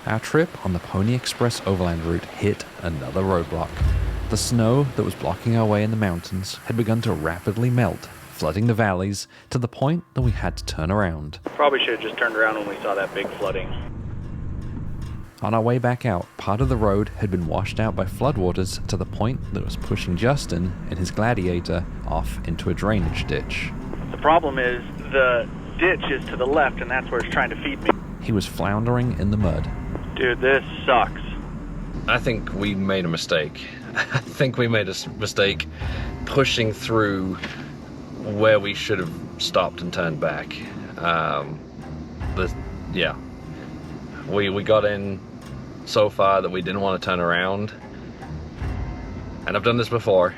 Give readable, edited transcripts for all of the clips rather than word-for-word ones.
Our trip on the Pony Express Overland route hit another roadblock. The snow that was blocking our way in the mountains had begun to rapidly melt, flooding the valleys to the point that we had to turn around. Probably should have just turned around when we saw that big flooding. On our way back out, part of the road had been washed out by floodwaters to the point that it was pushing Justin and his Gladiator off into a drainage ditch. The problem is the ditch is to the left, and that's where it's trying to feed me. He was floundering in the mud. Dude, this sucks. I think we made a mistake. I think we made a mistake pushing through where we should have stopped and turned back. We got in so far that we didn't want to turn around. And I've done this before.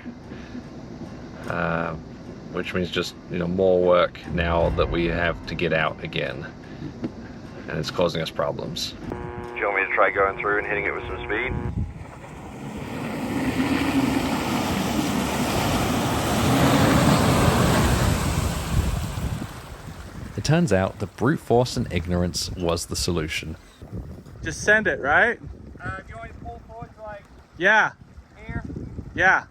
Which means just, more work now that we have to get out again. And it's causing us problems. Do you want me to try going through and hitting it with some speed? It turns out that brute force and ignorance was the solution. Just send it, right? Do you want me to pull forward to Yeah. here? Yeah.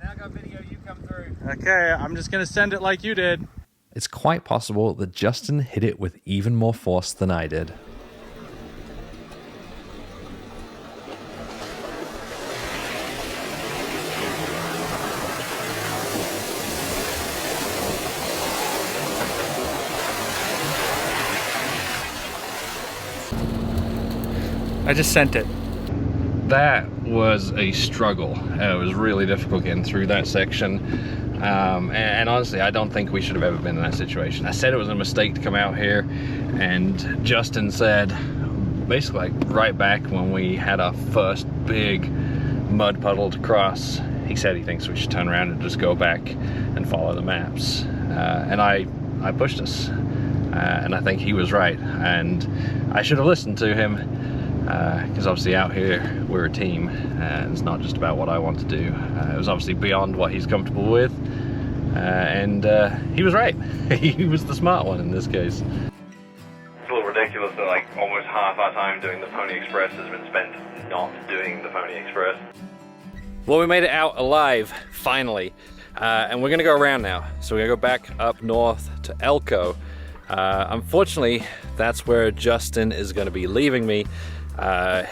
And I'll go video you come through. Okay, I'm just gonna send it like you did. It's quite possible that Justin hit it with even more force than I did. I just sent it. That was a struggle. It was really difficult getting through that section. And honestly, I don't think we should have ever been in that situation. I said it was a mistake to come out here, and Justin said, basically right back when we had our first big mud puddle to cross, he said he thinks we should turn around and just go back and follow the maps. And I pushed us. And I think he was right. And I should have listened to him. Because obviously out here we're a team, and it's not just about what I want to do. It was obviously beyond what he's comfortable with, and he was right. He was the smart one in this case. It's a little ridiculous that like almost half our time doing the Pony Express has been spent not doing the Pony Express. Well, we made it out alive, finally. And we're gonna go around now. So we're gonna go back up north to Elko. Unfortunately, that's where Justin is gonna be leaving me.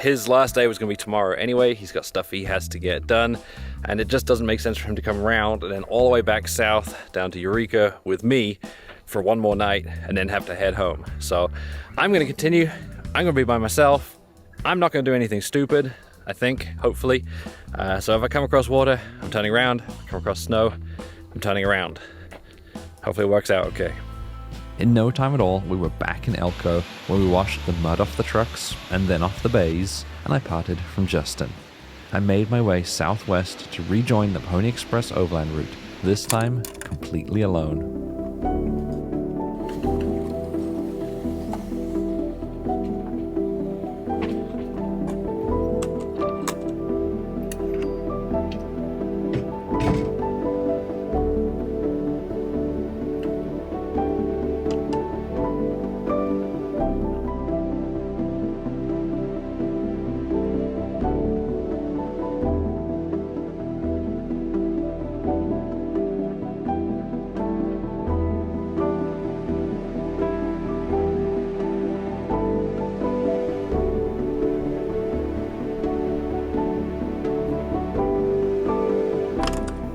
His last day was going to be tomorrow anyway. He's got stuff he has to get done, and it just doesn't make sense for him to come around and then all the way back south down to Eureka with me for one more night and then have to head home. So I'm going to continue. I'm going to be by myself. I'm not going to do anything stupid, I think, hopefully. So if I come across water, I'm turning around. If I come across snow, I'm turning around. Hopefully it works out okay. In no time at all, we were back in Elko, where we washed the mud off the trucks and then off the bays, and I parted from Justin. I made my way southwest to rejoin the Pony Express Overland route, this time completely alone.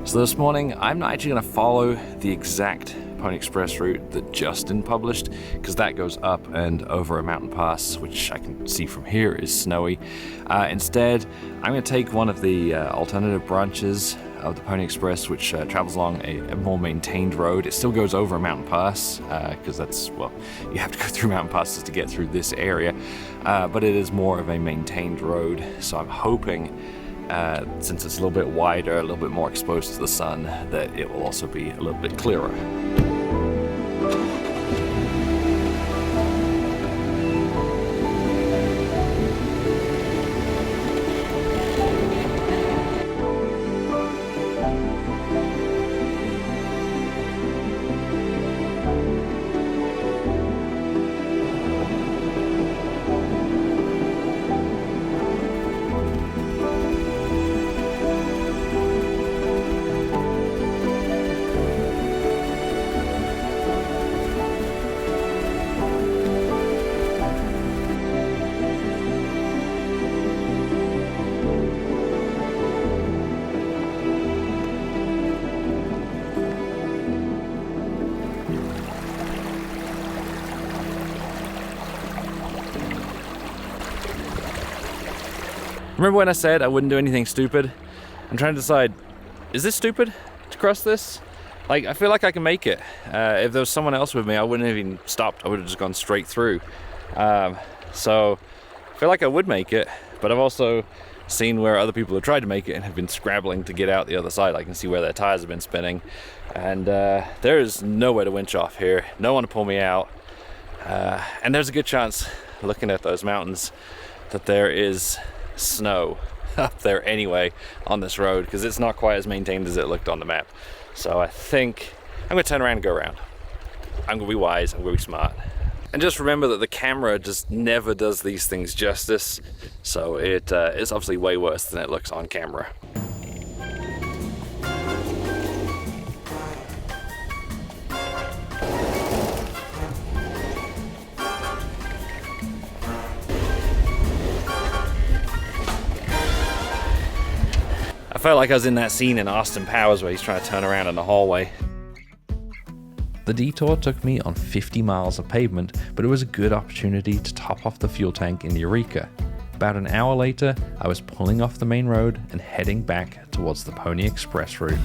So this morning, I'm not actually going to follow the exact Pony Express route that Justin published, because that goes up and over a mountain pass, which I can see from here is snowy. Instead, I'm going to take one of the alternative branches of the Pony Express, which travels along a more maintained road. It still goes over a mountain pass, because that's, well, you have to go through mountain passes to get through this area, but it is more of a maintained road, so I'm hoping since it's a little bit wider, a little bit more exposed to the sun, that it will also be a little bit clearer. Remember when I said I wouldn't do anything stupid? I'm trying to decide, is this stupid to cross this? Like, I feel like I can make it. If there was someone else with me, I wouldn't have even stopped. I would have just gone straight through. So I feel like I would make it, but I've also seen where other people have tried to make it and have been scrabbling to get out the other side. I can see where their tires have been spinning. And there is nowhere to winch off here. No one to pull me out. And there's a good chance, looking at those mountains, that there is snow up there anyway on this road, because it's not quite as maintained as it looked on the map. So I think I'm going to turn around and go around. I'm going to be wise, I'm going to be smart. And just remember that the camera just never does these things justice, so it's obviously way worse than it looks on camera. I felt like I was in that scene in Austin Powers where he's trying to turn around in the hallway. The detour took me on 50 miles of pavement, but it was a good opportunity to top off the fuel tank in Eureka. About an hour later, I was pulling off the main road and heading back towards the Pony Express route.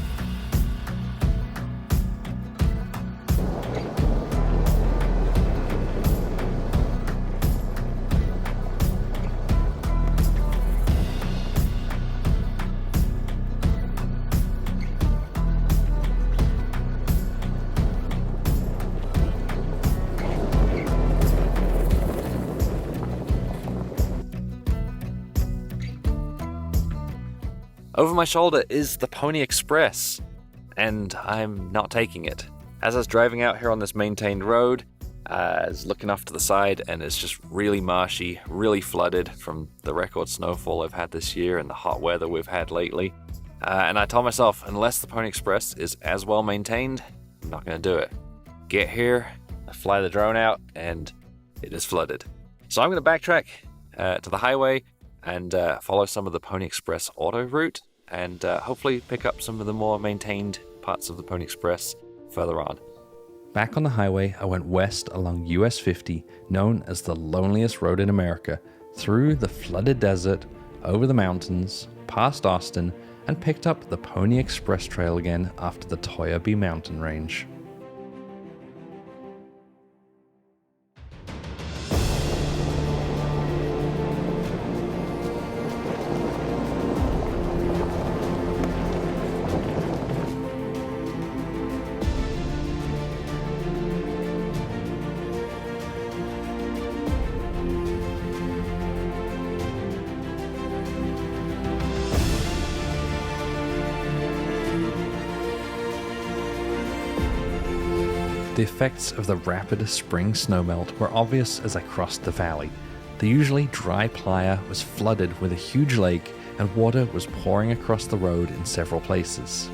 Over my shoulder is the Pony Express, and I'm not taking it. As I was driving out here on this maintained road, I was looking off to the side, and it's just really marshy, really flooded from the record snowfall I've had this year and the hot weather we've had lately. And I told myself, unless the Pony Express is as well maintained, I'm not going to do it. Get here, I fly the drone out, and it is flooded. So I'm going to backtrack to the highway and follow some of the Pony Express auto route, and hopefully pick up some of the more maintained parts of the Pony Express further on. Back on the highway, I went west along US 50, known as the loneliest road in America, through the flooded desert, over the mountains, past Austin, and picked up the Pony Express trail again after the Toyabee mountain range. The effects of the rapid spring snowmelt were obvious as I crossed the valley. The usually dry playa was flooded with a huge lake, and water was pouring across the road in several places.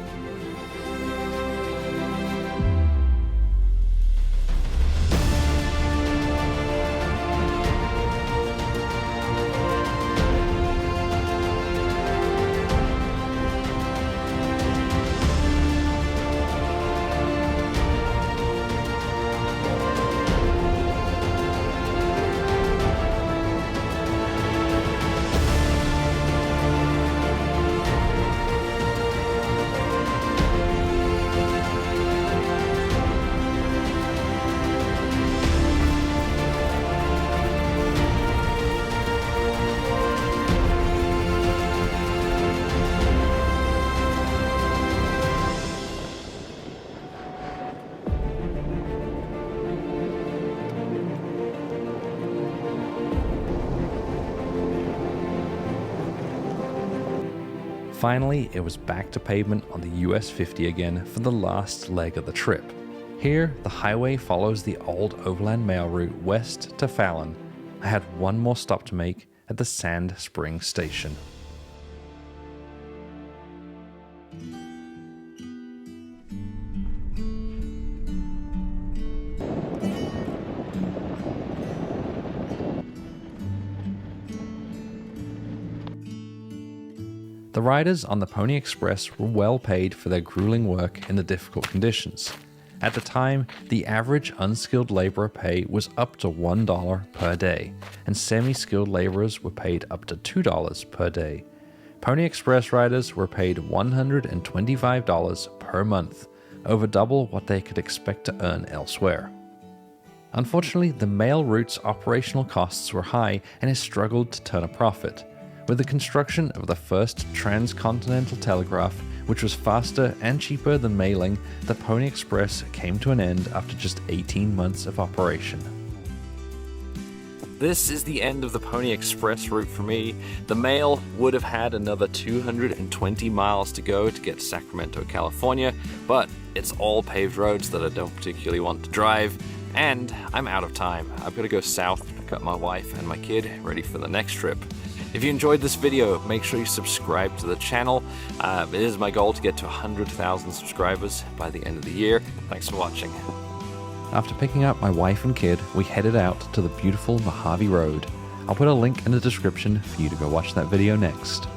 Finally, it was back to pavement on the US 50 again for the last leg of the trip. Here, the highway follows the old Overland mail route west to Fallon. I had one more stop to make at the Sand Springs station. The riders on the Pony Express were well paid for their grueling work in the difficult conditions. At the time, the average unskilled laborer pay was up to $1 per day, and semi-skilled laborers were paid up to $2 per day. Pony Express riders were paid $125 per month, over double what they could expect to earn elsewhere. Unfortunately, the mail route's operational costs were high and it struggled to turn a profit. With the construction of the first transcontinental telegraph, which was faster and cheaper than mailing, the Pony Express came to an end after just 18 months of operation. This is the end of the Pony Express route for me. The mail would have had another 220 miles to go to get to Sacramento, California, but it's all paved roads that I don't particularly want to drive, and I'm out of time. I've got to go south to pick up my wife and my kid, ready for the next trip. If you enjoyed this video, make sure you subscribe to the channel. It is my goal to get to 100,000 subscribers by the end of the year. Thanks for watching. After picking up my wife and kid, we headed out to the beautiful Mojave Road. I'll put a link in the description for you to go watch that video next.